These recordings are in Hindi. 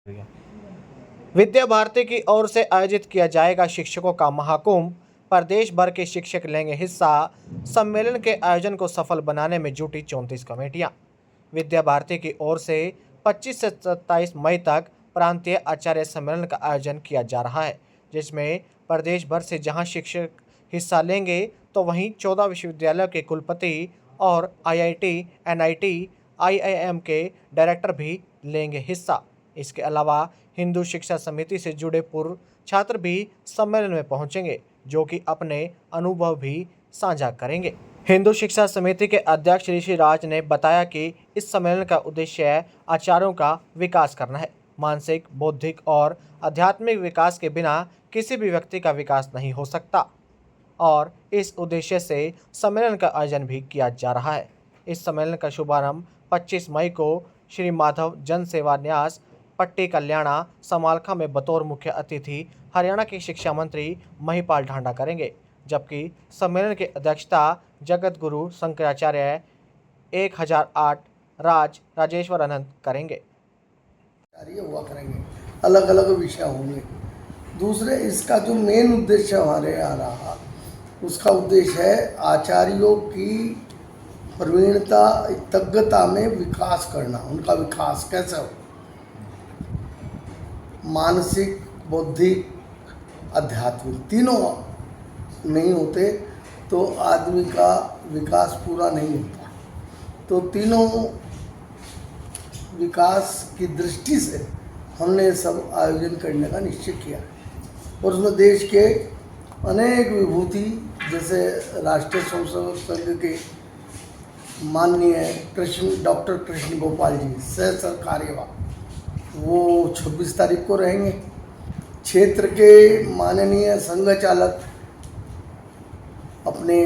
विद्या भारती की ओर से आयोजित किया जाएगा शिक्षकों का महाकुंभ। प्रदेश भर के शिक्षक लेंगे हिस्सा। सम्मेलन के आयोजन को सफल बनाने में जुटी 34 कमेटियां। विद्या भारती की ओर से 25 से 27 मई तक प्रांतीय आचार्य सम्मेलन का आयोजन किया जा रहा है, जिसमें प्रदेश भर से जहां शिक्षक हिस्सा लेंगे तो वहीं 14 विश्वविद्यालयों के कुलपति और IIT, NIT, IIM के डायरेक्टर भी लेंगे हिस्सा। इसके अलावा हिंदू शिक्षा समिति से जुड़े पूर्व छात्र भी सम्मेलन में पहुंचेंगे, जो कि अपने अनुभव भी साझा करेंगे। हिंदू शिक्षा समिति के अध्यक्ष ऋषि राज ने बताया कि इस सम्मेलन का उद्देश्य आचार्यों का विकास करना है। मानसिक, बौद्धिक और आध्यात्मिक विकास के बिना किसी भी व्यक्ति का विकास नहीं हो सकता और इस उद्देश्य से सम्मेलन का आयोजन भी किया जा रहा है। इस सम्मेलन का शुभारंभ 25 मई को श्री माधव जन सेवा न्यास पट्टी कल्याणा समालखा में बतौर मुख्य अतिथि हरियाणा के शिक्षा मंत्री महिपाल ढांडा करेंगे, जबकि सम्मेलन की अध्यक्षता जगत गुरु शंकराचार्य 1008 राजेश्वर अनंत करेंगे। हुआ करेंगे, अलग अलग विषय होंगे। दूसरे, इसका जो मेन उद्देश्य हमारे यहाँ रहा, उसका उद्देश्य है आचार्यों की प्रवीणता, तज्ञता में विकास करना। उनका विकास कैसे हो, मानसिक, बौद्धिक, आध्यात्मिक, तीनों नहीं होते तो आदमी का विकास पूरा नहीं होता। तो तीनों विकास की दृष्टि से हमने सब आयोजन करने का निश्चय किया और उसमें देश के अनेक विभूति, जैसे राष्ट्रीय स्वयंसेवक संघ के माननीय डॉक्टर कृष्ण गोपाल जी सह सरकार्यवाह, वो 26 तारीख को रहेंगे। क्षेत्र के माननीय संघ चालक अपने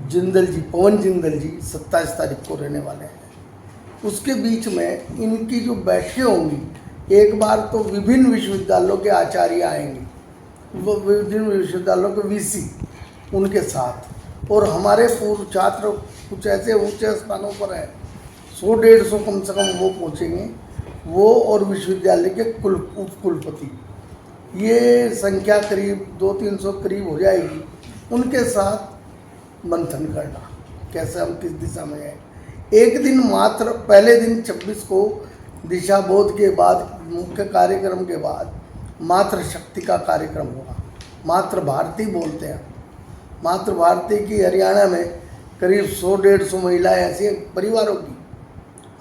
जिंदल जी, पवन जिंदल जी 27 तारीख को रहने वाले हैं। उसके बीच में इनकी जो बैठकें होंगी, एक बार तो विभिन्न विश्वविद्यालयों के आचार्य आएंगे, वो विभिन्न विश्वविद्यालयों के VC उनके साथ, और हमारे पूर्व छात्र कुछ ऐसे ऊंचे स्थानों पर हैं, 100-150 कम से कम वो पहुँचेंगे, वो और विश्वविद्यालय के उप कुलपति, ये संख्या करीब 200-300 करीब हो जाएगी। उनके साथ मंथन करना कैसे हम किस दिशा में हैं। एक दिन मात्र, पहले दिन 26 को दिशा बोध के बाद, मुख्य कार्यक्रम के बाद मातृ शक्ति का कार्यक्रम होगा। मातृ भारती बोलते हैं। मातृ भारती की हरियाणा में करीब 100-150 महिलाएं ऐसी परिवारों की,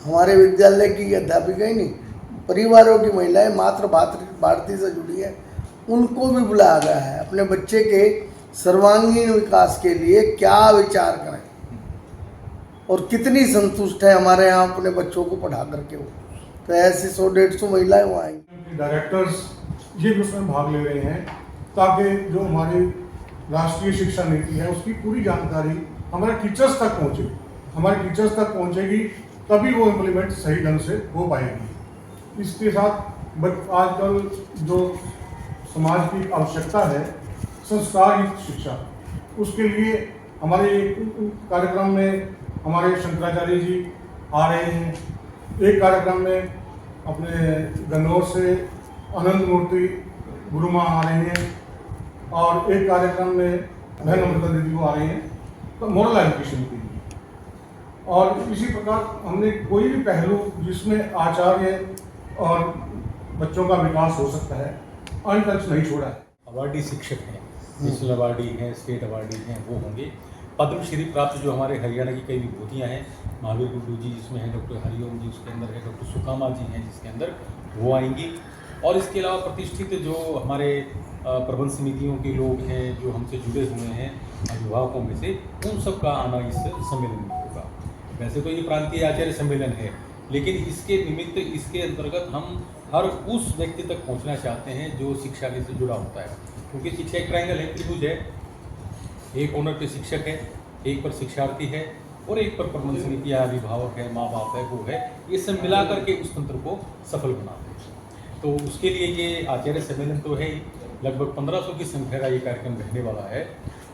हमारे विद्यालय की अध्यापिका ही नहीं, परिवारों की महिलाएं मातृ भारती से जुड़ी है। उनको भी बुलाया गया है अपने बच्चे के सर्वांगीण विकास के लिए क्या विचार करें और कितनी संतुष्ट है हमारे यहाँ अपने बच्चों को पढ़ा करके। वो तो ऐसी 100-150 महिलाएं वहाँ आएंगी। डायरेक्टर्स ये भी उसमें भाग ले रहे हैं, ताकि जो हमारी राष्ट्रीय शिक्षा नीति है उसकी पूरी जानकारी हमारे टीचर्स तक पहुँचे। हमारे टीचर्स तक पहुँचेगी तभी वो इम्प्लीमेंट सही ढंग से हो पाएगी। इसके साथ आजकल जो समाज की आवश्यकता है संस्कारयुक्त शिक्षा, उसके लिए हमारे कार्यक्रम में हमारे शंकराचार्य जी आ रहे हैं। एक कार्यक्रम में अपने गन्नौर से अनंत मूर्ति गुरुमा आ रहे हैं और एक कार्यक्रम में बहन अमृता दीदी को आ रहे हैं, तो मॉरल एजुकेशन के लिए। और इसी प्रकार हमने कोई भी पहलू जिसमें आचार्य और बच्चों का विकास हो सकता है अनटच नहीं छोड़ा है। अवार्डी शिक्षक हैं, नेशनल अवार्डी हैं, स्टेट अवार्डी हैं, वो होंगे। पद्मश्री प्राप्त जो हमारे हरियाणा की कई विभूतियाँ हैं, महावीर गुड्डू जी जिसमें हैं, डॉक्टर हरिओम जी उसके अंदर है, डॉक्टर सुकामा जी हैं जिसके अंदर, वो आएंगी। और इसके अलावा प्रतिष्ठित जो हमारे प्रबंध समितियों के लोग हैं जो हमसे जुड़े हुए हैं अभिभावकों में से, उन सब का आना इस सम्मेलन में होगा। वैसे तो ये प्रांतीय आचार्य सम्मेलन है, लेकिन इसके निमित्त, इसके अंतर्गत हम हर उस व्यक्ति तक पहुंचना चाहते हैं जो शिक्षा से जुड़ा होता है, क्योंकि शिक्षा एक ट्रायंगल है, त्रिभुज है। एक ओनर पे शिक्षक है, एक पर शिक्षार्थी है और एक पर प्रबंध समिति या अभिभावक है, माँ बाप है, वो है। ये सब मिला करके उस तंत्र को सफल बनाते हैं। तो उसके लिए ये आचार्य सम्मेलन तो है ही, लगभग 1500 की संख्या का ये कार्यक्रम रहने वाला है।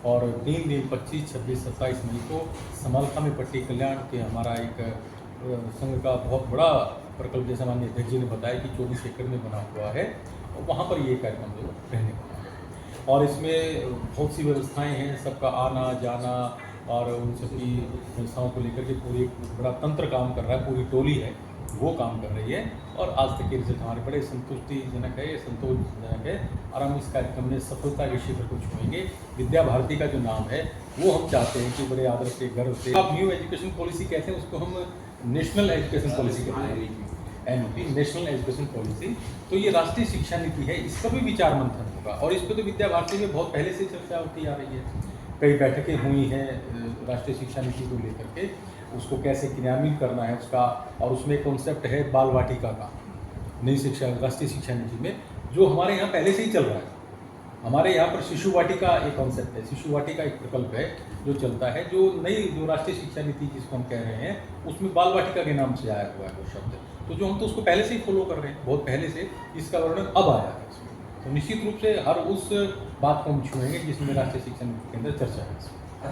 और 3 दिन 25, 26, 27 मई को समालखा में पट्टी कल्याण के हमारा एक संघ का बहुत बड़ा प्रकल्प जैसा माननीय अध्यक्ष जी ने बताया कि 24 एकड़ में बना हुआ है और वहाँ पर ये कार्यक्रम जो रहने वाला है। और इसमें बहुत सी व्यवस्थाएं हैं, सबका आना जाना और उन सभी व्यवस्थाओं को लेकर के पूरी एक बड़ा तंत्र काम कर रहा है, पूरी टोली है वो काम कर रही है और आज तक के रिजल्ट हमारे बड़े संतुष्टिजनक है, संतोषजनक है और हम इस कार्यक्रम में सफलता के शिखर को छुएंगे। विद्या भारती का जो नाम है वो हम चाहते हैं कि बड़े आदर से, गर्व से, आप न्यू एजुकेशन पॉलिसी कहते हैं, उसको हम नेशनल एजुकेशन पॉलिसी कहते हैं, NEP नेशनल एजुकेशन पॉलिसी। तो ये राष्ट्रीय शिक्षा नीति है, इस पर भी विचार मंथन होगा और इस पर तो विद्या भारती में बहुत पहले से चर्चा होती आ रही है। कई बैठकें हुई हैं राष्ट्रीय शिक्षा नीति को लेकर के, उसको कैसे क्रियान्वित करना है उसका, और उसमें कॉन्सेप्ट है बाल वाटिका का नई शिक्षा राष्ट्रीय शिक्षा नीति में, जो हमारे यहाँ पहले से ही चल रहा है। हमारे यहाँ पर शिशु वाटिका एक कॉन्सेप्ट है, शिशु वाटिका एक प्रकल्प है जो चलता है, जो नई जो राष्ट्रीय शिक्षा नीति जिसको हम कह रहे हैं उसमें बाल वाटिका के नाम से आया हुआ है वो शब्द। तो जो हम तो उसको पहले से ही फॉलो कर रहे हैं, बहुत पहले से, इसका वर्णन अब आया है इसमें। तो निश्चित रूप से हर उस बात को हम छुएंगे जिसमें राष्ट्रीय शिक्षा नीति के अंदर चर्चा है।